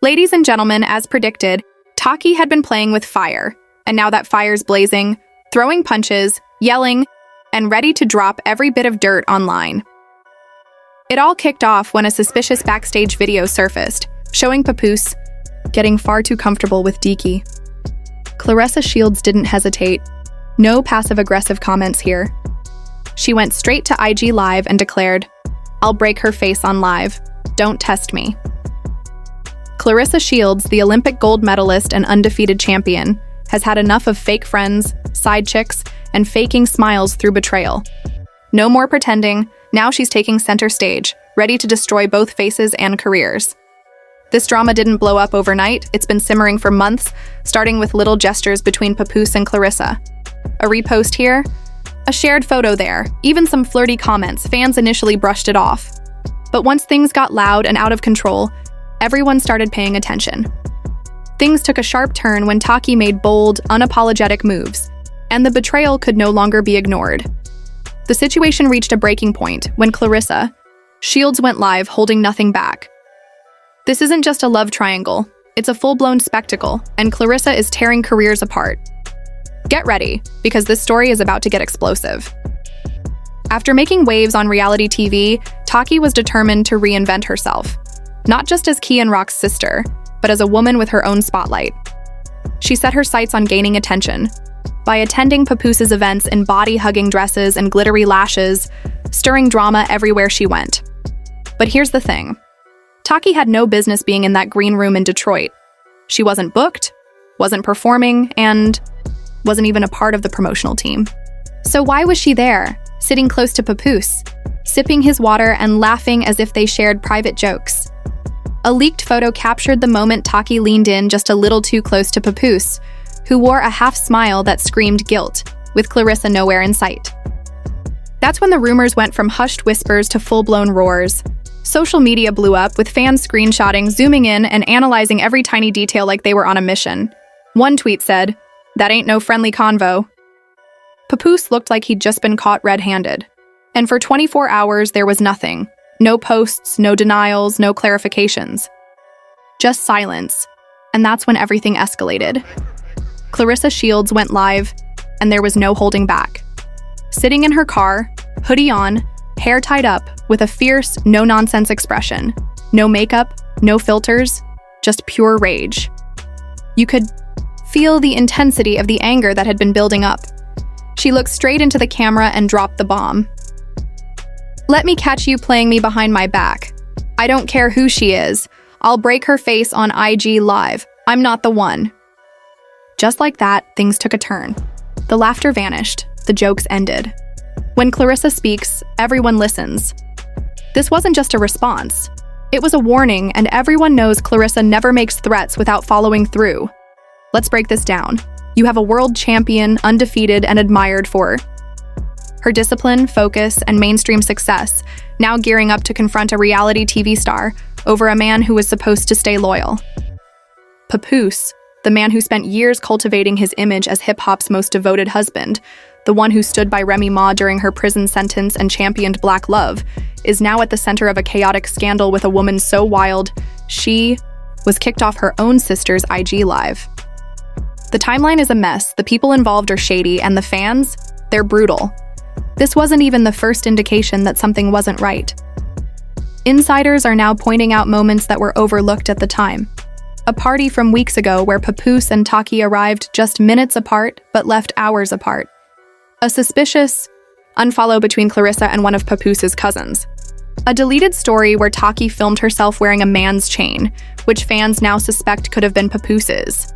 Ladies and gentlemen, as predicted, Taki had been playing with fire, and now that fire's blazing, throwing punches, yelling, and ready to drop every bit of dirt online. It all kicked off when a suspicious backstage video surfaced, showing Papoose getting far too comfortable with Diki. Claressa Shields didn't hesitate. No passive-aggressive comments here. She went straight to IG Live and declared, "I'll break her face on live. Don't test me." Claressa Shields, the Olympic gold medalist and undefeated champion, has had enough of fake friends, side chicks, and faking smiles through betrayal. No more pretending, now she's taking center stage, ready to destroy both faces and careers. This drama didn't blow up overnight, it's been simmering for months, starting with little gestures between Papoose and Claressa. A repost here, a shared photo there, even some flirty comments. Fans initially brushed it off. But once things got loud and out of control, everyone started paying attention. Things took a sharp turn when Taki made bold, unapologetic moves, and the betrayal could no longer be ignored. The situation reached a breaking point when Claressa Shields went live holding nothing back. This isn't just a love triangle, it's a full-blown spectacle, and Claressa is tearing careers apart. Get ready, because this story is about to get explosive. After making waves on reality TV, Taki was determined to reinvent herself. Not just as Kiya and Rock's sister, but as a woman with her own spotlight. She set her sights on gaining attention by attending Papoose's events in body-hugging dresses and glittery lashes, stirring drama everywhere she went. But here's the thing. Taki had no business being in that green room in Detroit. She wasn't booked, wasn't performing, and wasn't even a part of the promotional team. So why was she there, sitting close to Papoose, sipping his water and laughing as if they shared private jokes? A leaked photo captured the moment Taki leaned in just a little too close to Papoose, who wore a half smile that screamed guilt, with Claressa nowhere in sight. That's when the rumors went from hushed whispers to full-blown roars. Social media blew up, with fans screenshotting, zooming in, and analyzing every tiny detail like they were on a mission. One tweet said, "That ain't no friendly convo." Papoose looked like he'd just been caught red-handed. And for 24 hours, there was nothing. No posts, no denials, no clarifications. Just silence. And that's when everything escalated. Claressa Shields went live, and there was no holding back. Sitting in her car, hoodie on, hair tied up, with a fierce, no-nonsense expression. No makeup, no filters, just pure rage. You could feel the intensity of the anger that had been building up. She looked straight into the camera and dropped the bomb. "Let me catch you playing me behind my back. I don't care who she is. I'll break her face on IG Live. I'm not the one." Just like that, things took a turn. The laughter vanished. The jokes ended. When Claressa speaks, everyone listens. This wasn't just a response. It was a warning, and everyone knows Claressa never makes threats without following through. Let's break this down. You have a world champion, undefeated and admired for her discipline, focus, and mainstream success, now gearing up to confront a reality TV star over a man who was supposed to stay loyal. Papoose, the man who spent years cultivating his image as hip-hop's most devoted husband, the one who stood by Remy Ma during her prison sentence and championed black love, is now at the center of a chaotic scandal with a woman so wild, she was kicked off her own sister's IG Live. The timeline is a mess, the people involved are shady, and the fans, they're brutal. This wasn't even the first indication that something wasn't right. Insiders are now pointing out moments that were overlooked at the time. A party from weeks ago where Papoose and Taki arrived just minutes apart but left hours apart. A suspicious unfollow between Claressa and one of Papoose's cousins. A deleted story where Taki filmed herself wearing a man's chain, which fans now suspect could have been Papoose's.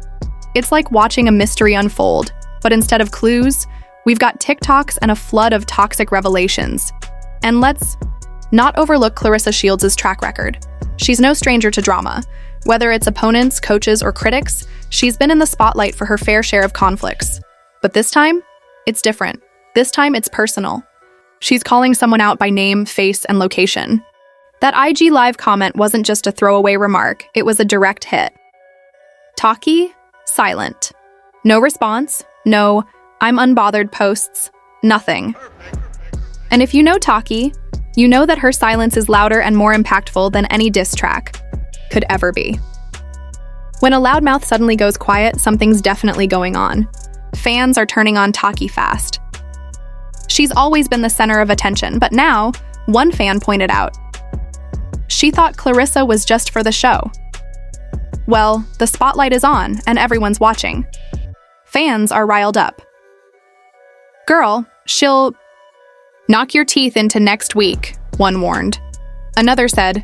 It's like watching a mystery unfold, but instead of clues, we've got TikToks and a flood of toxic revelations. And let's not overlook Claressa Shields' track record. She's no stranger to drama. Whether it's opponents, coaches, or critics, she's been in the spotlight for her fair share of conflicts. But this time, it's different. This time, it's personal. She's calling someone out by name, face, and location. That IG Live comment wasn't just a throwaway remark, it was a direct hit. Taki, silent. No response, no "I'm unbothered" posts, nothing. And if you know Taki, you know that her silence is louder and more impactful than any diss track could ever be. When a loudmouth suddenly goes quiet, something's definitely going on. Fans are turning on Taki fast. She's always been the center of attention, but now, one fan pointed out, she thought Claressa was just for the show. Well, the spotlight is on, and everyone's watching. Fans are riled up. Girl, she'll knock your teeth into next week, one warned. Another said,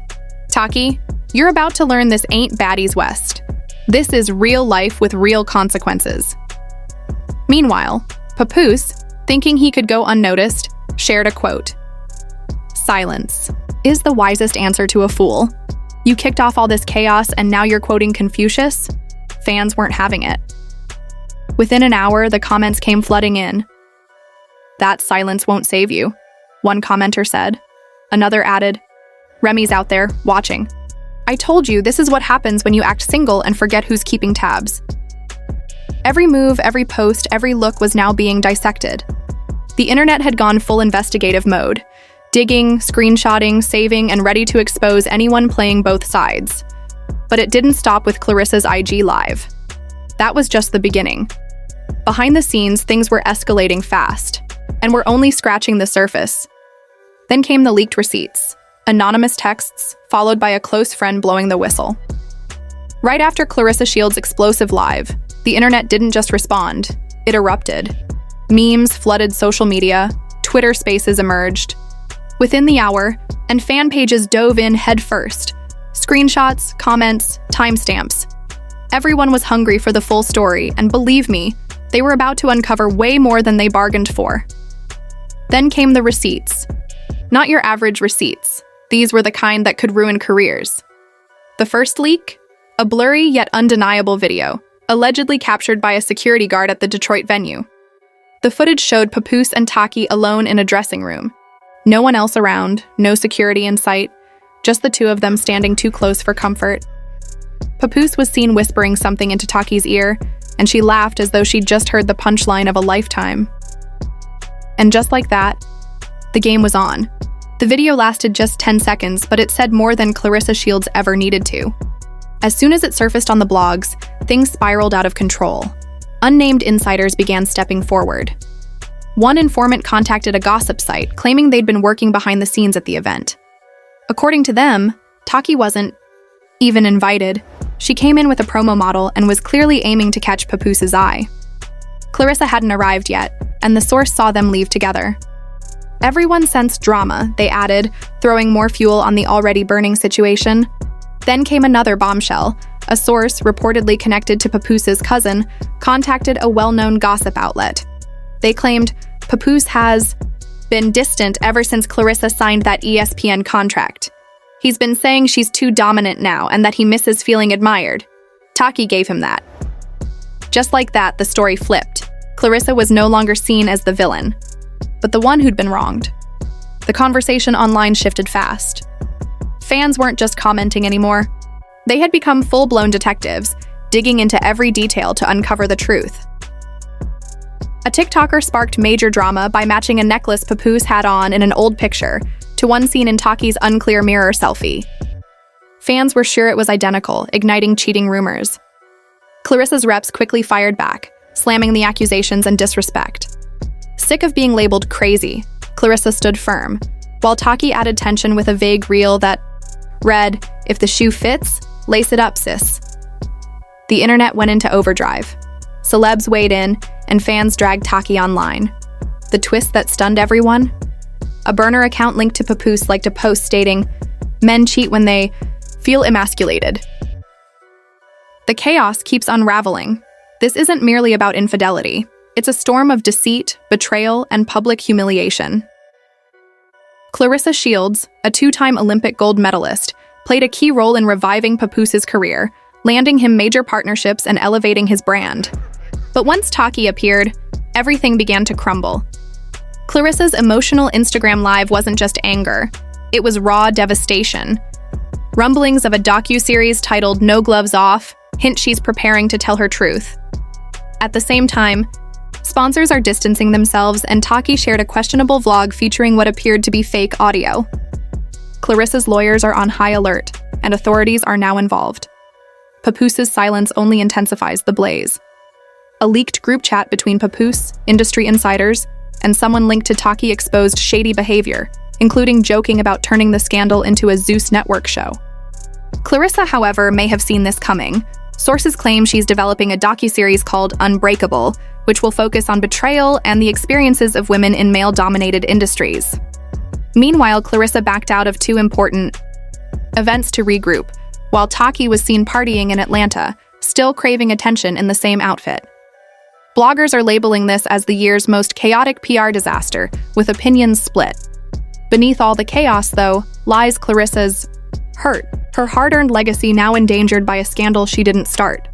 Taki, you're about to learn this ain't Baddies West. This is real life with real consequences. Meanwhile, Papoose, thinking he could go unnoticed, shared a quote. Silence is the wisest answer to a fool. You kicked off all this chaos and now you're quoting Confucius? Fans weren't having it. Within an hour, the comments came flooding in. That silence won't save you, one commenter said. Another added, Remy's out there, watching. I told you this is what happens when you act single and forget who's keeping tabs. Every move, every post, every look was now being dissected. The internet had gone full investigative mode, digging, screenshotting, saving, and ready to expose anyone playing both sides. But it didn't stop with Claressa's IG Live. That was just the beginning. Behind the scenes, things were escalating fast, and we're only scratching the surface. Then came the leaked receipts, anonymous texts, followed by a close friend blowing the whistle. Right after Claressa Shields' explosive live, the internet didn't just respond, it erupted. Memes flooded social media, Twitter spaces emerged. Within the hour, and fan pages dove in headfirst. Screenshots, comments, timestamps. Everyone was hungry for the full story, and believe me, they were about to uncover way more than they bargained for. Then came the receipts. Not your average receipts. These were the kind that could ruin careers. The first leak? A blurry yet undeniable video, allegedly captured by a security guard at the Detroit venue. The footage showed Papoose and Taki alone in a dressing room. No one else around, no security in sight, just the two of them standing too close for comfort. Papoose was seen whispering something into Taki's ear, and she laughed as though she'd just heard the punchline of a lifetime. And just like that, the game was on. The video lasted just 10 seconds, but it said more than Claressa Shields ever needed to. As soon as it surfaced on the blogs, things spiraled out of control. Unnamed insiders began stepping forward. One informant contacted a gossip site, claiming they'd been working behind the scenes at the event. According to them, Taki wasn't even invited. She came in with a promo model and was clearly aiming to catch Papoose's eye. Claressa hadn't arrived yet, and the source saw them leave together. Everyone sensed drama, they added, throwing more fuel on the already burning situation. Then came another bombshell. A source, reportedly connected to Papoose's cousin, contacted a well-known gossip outlet. They claimed Papoose has been distant ever since Claressa signed that ESPN contract. He's been saying she's too dominant now and that he misses feeling admired. Taki gave him that. Just like that, the story flipped. Claressa was no longer seen as the villain, but the one who'd been wronged. The conversation online shifted fast. Fans weren't just commenting anymore. They had become full-blown detectives, digging into every detail to uncover the truth. A TikToker sparked major drama by matching a necklace Papoose had on in an old picture to one seen in Taki's unclear mirror selfie. Fans were sure it was identical, igniting cheating rumors. Claressa's reps quickly fired back, slamming the accusations and disrespect. Sick of being labeled crazy, Claressa stood firm, while Taki added tension with a vague reel that read, "If the shoe fits, lace it up, sis." The internet went into overdrive. Celebs weighed in, and fans dragged Taki online. The twist that stunned everyone? A burner account linked to Papoose liked a post stating, "Men cheat when they feel emasculated." The chaos keeps unraveling. This isn't merely about infidelity. It's a storm of deceit, betrayal, and public humiliation. Claressa Shields, a two-time Olympic gold medalist, played a key role in reviving Papoose's career, landing him major partnerships and elevating his brand. But once Taki appeared, everything began to crumble. Claressa's emotional Instagram Live wasn't just anger, it was raw devastation. Rumblings of a docu-series titled No Gloves Off hint she's preparing to tell her truth. At the same time, sponsors are distancing themselves, and Taki shared a questionable vlog featuring what appeared to be fake audio. Claressa's lawyers are on high alert, and authorities are now involved. Papoose's silence only intensifies the blaze. A leaked group chat between Papoose, industry insiders, and someone linked to Taki exposed shady behavior, including joking about turning the scandal into a Zeus network show. Claressa, however, may have seen this coming. Sources claim she's developing a docuseries called Unbreakable, which will focus on betrayal and the experiences of women in male-dominated industries. Meanwhile, Claressa backed out of two important events to regroup, while Taki was seen partying in Atlanta, still craving attention in the same outfit. Bloggers are labeling this as the year's most chaotic PR disaster, with opinions split. Beneath all the chaos, though, lies Claressa's hurt, her hard-earned legacy now endangered by a scandal she didn't start.